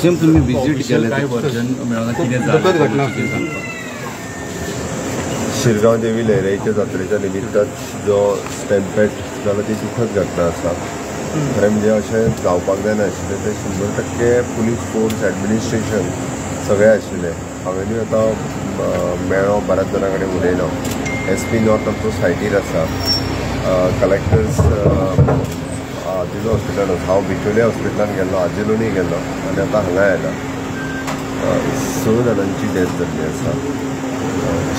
Same तुम्ही visit केलं काय वर्जन मिळवणं किती घटना शिरगांव देवी लहराईच्या जात्रेच्या निमित्तान जो स्टॅम्पेड जालो ती दुखद घटना आसा. खरें म्हणजे अशें जावपाक जायनाशिल्लें. ते 100% पुलीस फोर्स एडमिनिस्ट्रेशन सगळें आशिल्लें. हांवेंनूय आतां मेळ्ळो बऱ्याच जाणां कडेन उलयलो. SP नॉर्थ आमचो सायटीर आसा. कलेक्टर्स आजिलो हॉस्पिटलान हांव बिचोले हॉस्पिटलान गेल्लो, आजिलोनूय गेल्लो आनी आतां हांगा आयला. 6 जाणांची डेथ जाल्ली आसा.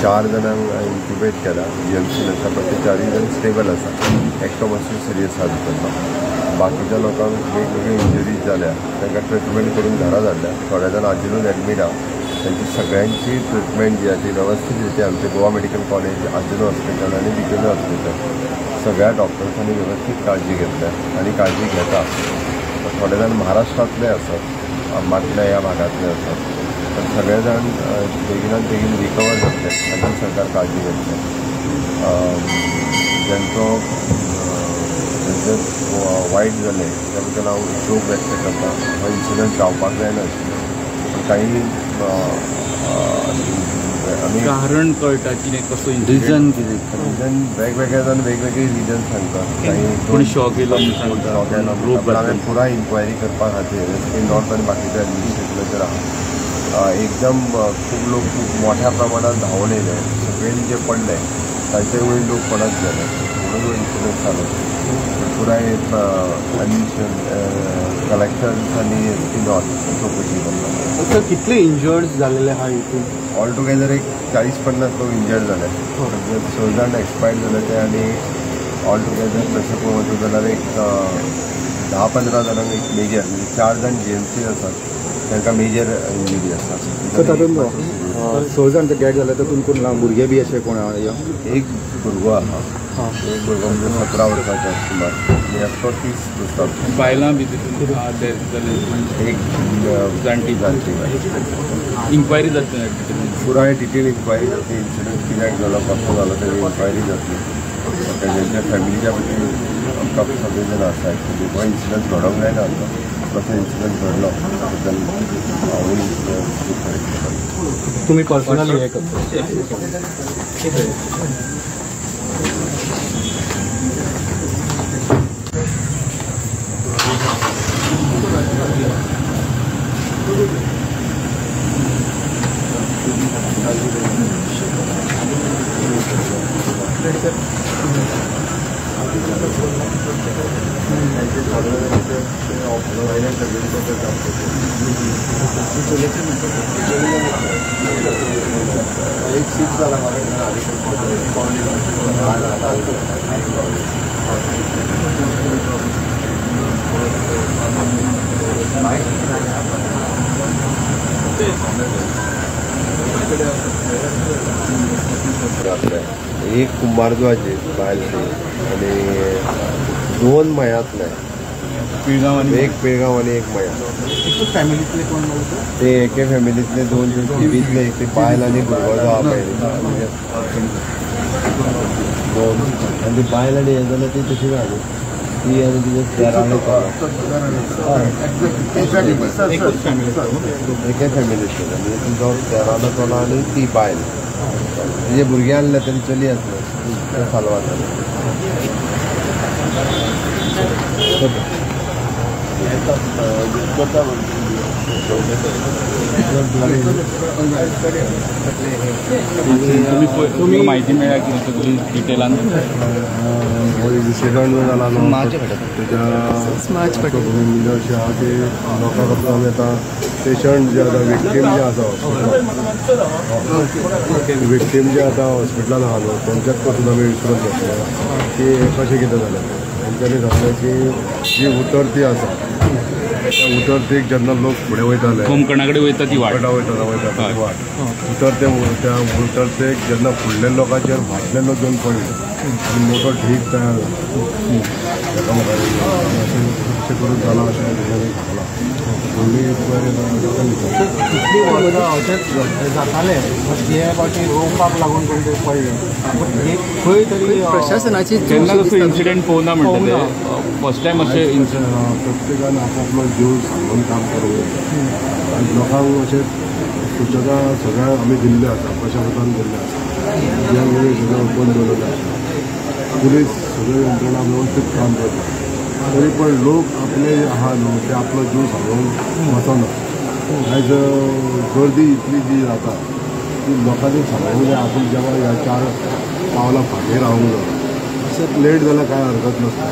4 जाणांक इंक्युबेट केला GMCन आसा, पण ते 4 जाण स्टेबल आसा. एकटो मातसो सिरियस आसा भितरलो. बाकीच्या लोकांक वेगवेगळ्यो इंजरीज जाल्या, तांकां ट्रिटमेंट करून घरा धाडल्या. थोडे जाण आजिलून एडमीट आहा. त्यांची सगळ्यांची ट्रिटमेंट जी आहे ती व्यवस्थित रिती आमचे गोवा मेडिकल कॉलेज, आजिलो हॉस्पिटल आणि बिचोले हॉस्पिटल सगळ्या डॉक्टर्सांनी व्यवस्थित काळजी घेतल्या आणि काळजी घेता. थोडे जाण महाराष्ट्रातले असतात, मातल्या ह्या भागातले असतात. पण सगळे जाण बेगिनात बेगीन रिकवर जातले हाची सरकार काळजी घेतले. ज्यांचो वायट जालें त्या बद्दल हांव शोक व्यक्त करता. हो इन्सिडंट जावपाक जायनाशिल्लो. काही आमी कारण कळटा कितें कसो रिजन वेगवेगळे जाण वेगवेगळी रिजन सांगतात. काही कोणी शॉक येयलो पण हांवें पुराय इन्क्वायरी करपा खातीर SP नॉर्थ आनी बाकीच्या एडमिनिस्ट्रेशनाचेर आहा. एकदम खूब लोक खूब मोठ्या प्रमाणात धांवून येयले. सगळे जे पडले तांचे वयर लोक पडत गेले म्हणून इन्सिडंट जालो. पुराय कलेक्टर्स आनी SP नॉर्थ चौकशी करता. सर कितले इंजर्ड झालेले आहा हितून? ऑल टुगेदर एक 40-50 लोक इंजर्ड जाले. 6 जाण एक्सपायर्ड जाले ते आनी ऑल टुगेदर तशें पळोवंक जाल्यार एक 10-15 जाणांक एक मेजर म्हणजे 4 जाण GMC आसात तांकां मेजर इंजरी आसा. सर तातूंत 6 जाण डेड जाले तातूंत कोण ल्हान भुरगे बी अशें कोण आहा? एक भुरगो आहा. एक भुरगो म्हणजे 17 वर्सांचो सुमार आनी एकटो 30 वर्सांचो. बायलां बी तितून एक जाणटी इन्क्वायरी जातली पुराय डिटेल इन्क्वायरी जातली. इन्सिडंट कित्याक जालो कसो जालो तेजी इन्क्वायरी जातली. तेंच्या फॅमिलीच्या बद्दल आमकां सगळे जाण आसा. एक्चुली हो इन्सिडंट घडोवंक जायना आसलो. कसो इन्सिडंट घडलो त्या बद्दल हांवूय तुम्ही पर्सनली हे करता? एक सीट झाला एक कुंभारजुआचे बायलचे आणि 2 मयातले. पिळगांव आणि एक पिळगांव आणि एक मया. फॅमिलीतले कोण ते एके फॅमिलीतले 2 टीव्हीतले एक ते बायल आणि भुरगो जो आहा पळय 2 आनी ती बायल आनी हे जाल्यार ती तशी जाली. ती आनी तिजे देरालो एके फॅमिलीतले म्हणजे तुमचो देरालो चलो आनी ती बायल. तिजे भुरगे आहले तरी चली आसले सालवा जाले. तुम्ही माहिती मेळ्ळ्या की सगळी डिटेलान विशेषण जाला त्याच्या भूमी अशें आहा की लोकां कडल्यान आतां पेशंट जे आतां विक्टीम जे आसा विक्टीम जे आतां हॉस्पिटलान आहा न्हू तेंच्याच पासून आमी विचारत घेतले की कशें कितें जालें. तेंच्यांनी सांगलें की जी उतरती आसा त्या उतरतेक जेन्ना लोक फुडें वयताले कोंकणा कडेन वयता ती वाट वयता ती वाट उतरते त्या उतरतेक जेन्ना फुडल्या लोकांचेर फाटले लोक घेवन पडले आनी मोठो ढीग तयार एकामेकांनी अशें करून जाला अशें सांगलां व्हडली कितली वर्सां अशेंच जातालें हे फावटी रोवपाक लागून कोण तरी पडले खंय तरी प्रशासनाची तेन्ना तसो इन्सिडेंट पळोवना म्हणटा फर्स्ट टायम अशें प्रत्येकान आपलो जीव सांगून काम करूंक जाय आनी लोकांक अशें सुचना सगळ्या आमी दिल्ले आसा प्रशासनान दिल्ले आसा वेगवेगळे सगळें ओपन दवरलेले आसा पुलीस सगळे यंत्रणा वेवस्थीत काम करता तरी पण लोक आपले आहा न्हू ते आपलो जीव सांगून वचना आयज गर्दी इतली जी जाता ती लोकांनी सांगूंक जाय आपूण जेव्हा ह्या 4 पावलां फाटीं रावूंक जाय अशें लेट जाल्यार कांय हरकत नासता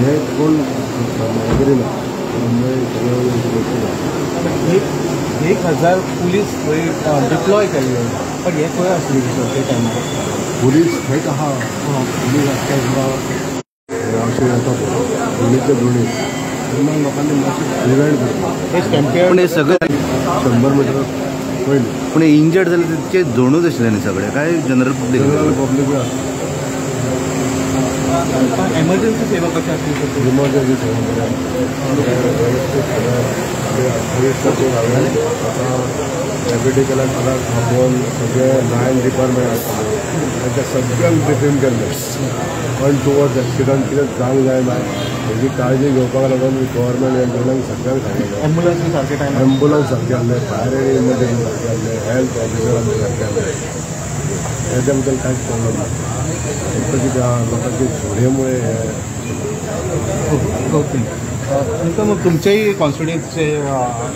हे कोण करिना सगळे गोश्टी जाता 1000 पुलीस डिप्लॉय केल्ले पण हे खंय आसली ते टायमार पुलीस थंयच आहा पुलीस आसता अशें येता पुलीचे गुणी तेन्ना लोकांनी मातशें प्रिवेंट करता हे स्टॅम्पेड पण हे सगळे 100 मिटर पयलीं पण इंजर्ड जाले ते जोडूच आशिल्ले न्ही सगळे काय जनरल पब्लीक पब्लीकूय आसता एमर्जन्सी सेवा कशी असली इमर्जन्सी सेवा हांवें आतां डेप्युटी कलेक्टराक थांबोवन सगळे 9 डिपार्टमेंट आसतले तांच्या सगळ्यांक ब्रिफींग केल्लें पण टुवर्ड्स एक्सिडंट कितें जावंक जायना हेजी काळजी घेवपाक लागून गव्हर्मेंट यंत्रणांक सगळ्यांक सांगितलें एम्बुलन्स सारके टायम एम्बुलन्स सारके आहले फायर एंड इमर्जन्सी सारके आहले हेल्थ ऑफिसरांचे सारके आहले हेज्या बद्दल कांयच प्रॉब्लम ना फक्त कितें आहा लोकांचे झोडयेमुळे ओके तुमकां मग तुमचेय कॉन्स्टिट्युन्सीचे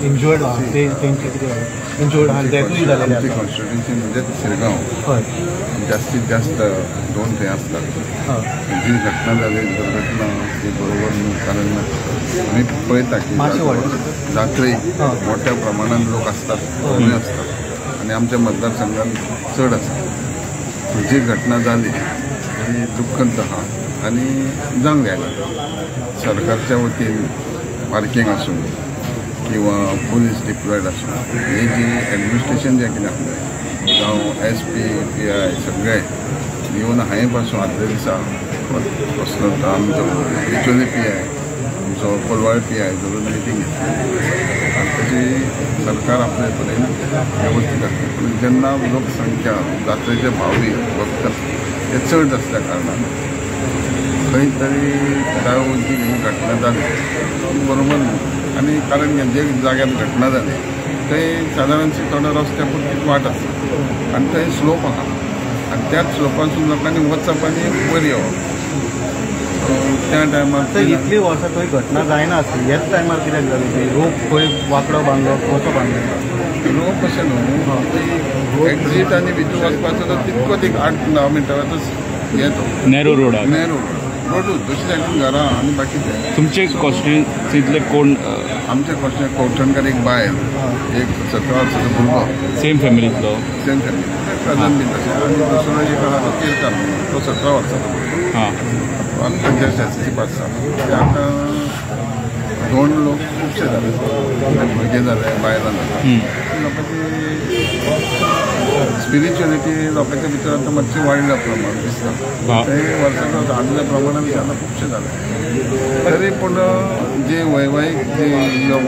इंजर्ड आहा ते तेंचे कितें इंजर्ड आहा डेथूय जालेले आमची आसा कॉन्स्टिट्युन्सी म्हणजे शिरगांव हय जास्तीत जास्त 2 ते असतात जी घटना जाली दुर्घटना ती बरोबर न्हू कारण आमी पळयता की मातशें व्हड. जात्रेक मोठ्या प्रमाणात लोक असतात कमी असतात आणि आमच्या मतदारसंघात चड आसा जी घटना जाली ती दुख्खद आहा आणि जावंक जायना सरकारच्या वतीन पार्किंग आसूं किंवा पुलीस डिप्लॉयड आसूं हे जी एडमिनिस्ट्रेशन जें कितें आसलें जावं SP PI सगळे येवन हांवें पासून आदल्या दिसा वचून आमचो बिचोली PI आमचो कोलवाळे PI धरून मिटींग घेतली आनी ताची सरकार आपले तरेन वेवस्थीत आसता पूण जेन्ना लोकसंख्या जात्रेचे भावी भक्त हे चड आसल्या कारणान खंय तरी ही घटना जाली बरोबर न्हू आनी कारण जे जाग्यार घटना जाली थंय सादारण थोड्या रस्त्या पुरतीच वाट आसा आनी थंय स्लोप आहा आनी त्याच स्लोपासून लोकांनी वचप आनी वयर येवप त्या टायमार इतली वर्सां थंय घटना जायना आसली ह्याच टायमार कित्याक जाली ती रोप खंय वांकडो बांदलो कसो बांदलो लोक कशें न्हू एक्झीट आनी भितर वचपाचो तो तितकोच एक 8-9 मिनटांचोच येतो नॅरो रोडाक नॅरो रोडूच दुसरे सायडीन घरां आनी बाकीचे तुमचे कॉन्स्टिट्युन्सींतले कोण आमचे कशें कवठणकार एक बायल एक 17 वर्साचो भुरगो सेम फॅमिलींतलो सेम फॅमिली कजन बी तशें आनी दुसरो एक आहा तो केरकार तो 17 वर्साचो हां आतां जस्ट SSC पास जाला ते आतां 2 लोक खुबशे जाले भुरगे जाले बायलां जाले लोकांची स्पिरिच्युअलिटी लोकांच्या भितर आतां मातशी वाडल्या प्रमाण दिसता ते वर्साचो आदल्या प्रमाणान आतां खुबशे जाले तरी पूण जे वैवाहीक जे योग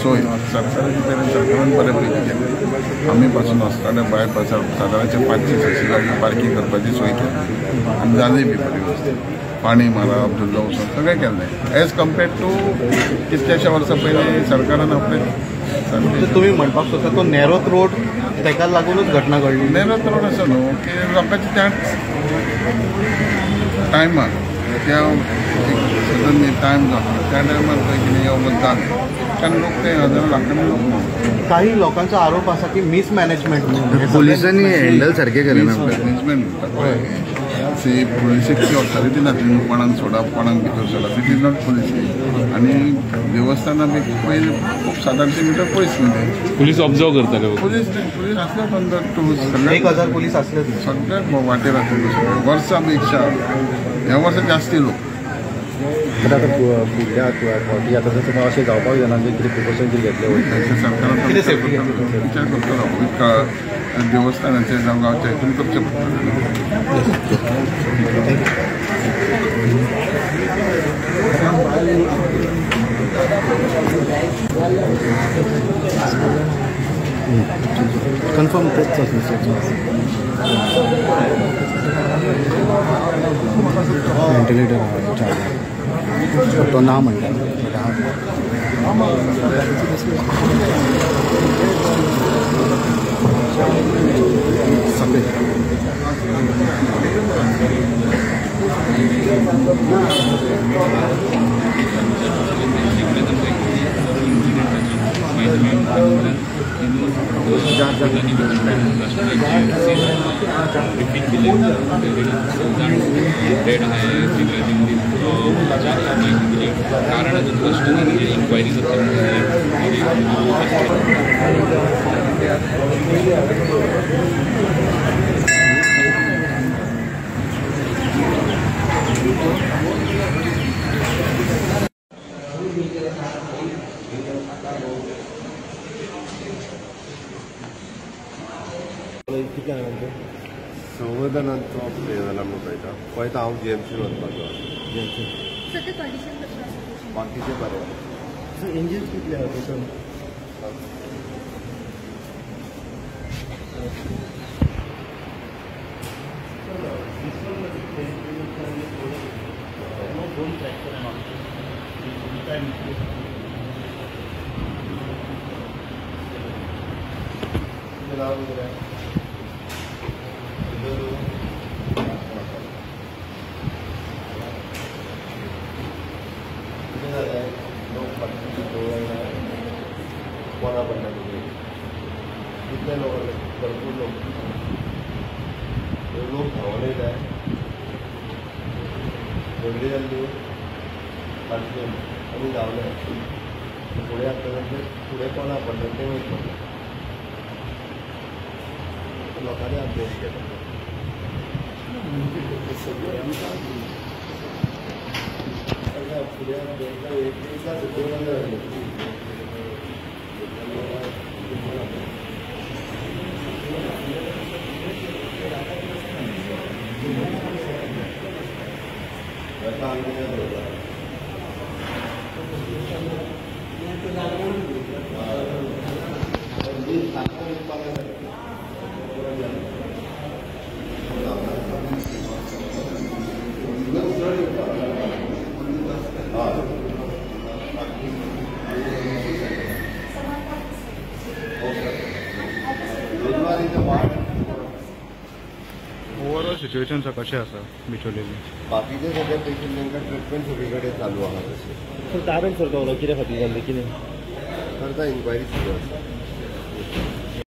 सोय सरकाराची तरी सरकारान बरे पैकी केली आमी पासून वचताले भायर पासून सादारणचे 500-600 गाडी पार्किंग करपाची सोय केली आनी जाली बी बरी वेवस्थीत पाणी मारप धुल्लो वचप सगळें केल्लें एज कम्पेर्ड टू कितल्याशा वर्सां पयलीं सरकारान आपले तुम्ही म्हणपाक सोदता तो नॅरोथ रोड तेका लागूनच घटना घडली नॅरोथ रोड असो न्हू की लोकांचे त्याच टायमार त्या सडनली टायम जाता त्या टायमार थंय कितें येवप जालें कारण लोक ते हजारां लाखांनी लोक काही लोकांचा आरोप असा की मिसमॅनेजमेंट पोलिसांनी हँडल सारखे केले ना मॅनेजमेंट सी पुलिसेची ऑथॉरिटी नासली कोणाक सोडप कोणाक भितर सोडप इट इज नॉट पुलीस आनी देवस्थानां बी पयलीं खूब 700 मिटर पयस न्ही पुलीस ऑब्जर्व करताले पुलीस आसले बंद टूल्स 1000 पुलीस असले सगळ्याक वाटेर आसले वर्सां पेक्षा ह्या वर्सा जास्ती लोक पण आता फुडल्या फावटी आता जसं अशें जावपाक जायना कितें प्रिकॉशन कितें घेतले वयता सरकारान विचार करतलो देवस्थानाचे जावं गांवच्या हितून करचें कन्फर्म तेच व्हेंटिलेटर तो ना म्हणटा डेड आहे कारण अजून स्पष्ट नाही इन्क्वायरी संविधानाचो हे जाला म्हणून पळयता हांव GMC वचपाचो बाकीचे बरें इंजिन्स कितले आहा टोटल कोणा पडटा कितले लोक भरपूर लोक धांवून येताय व्हडली जाल्ली फाटली आमी धांवले फुडें आसतना फुडें कोणा पडटा तें वयता लोकांनी अभ्यास केला फुडें एकदा ओवरऑल सिच्युएशन कशें आसा बिचोलेली बाकीचे सगळे पेशंट तांकां ट्रिटमेंट सगळे कडेन चालू आहा तशें कारण सर कितें खातीर जाल्लें कितें करता इन्क्वायरी सुरू आसा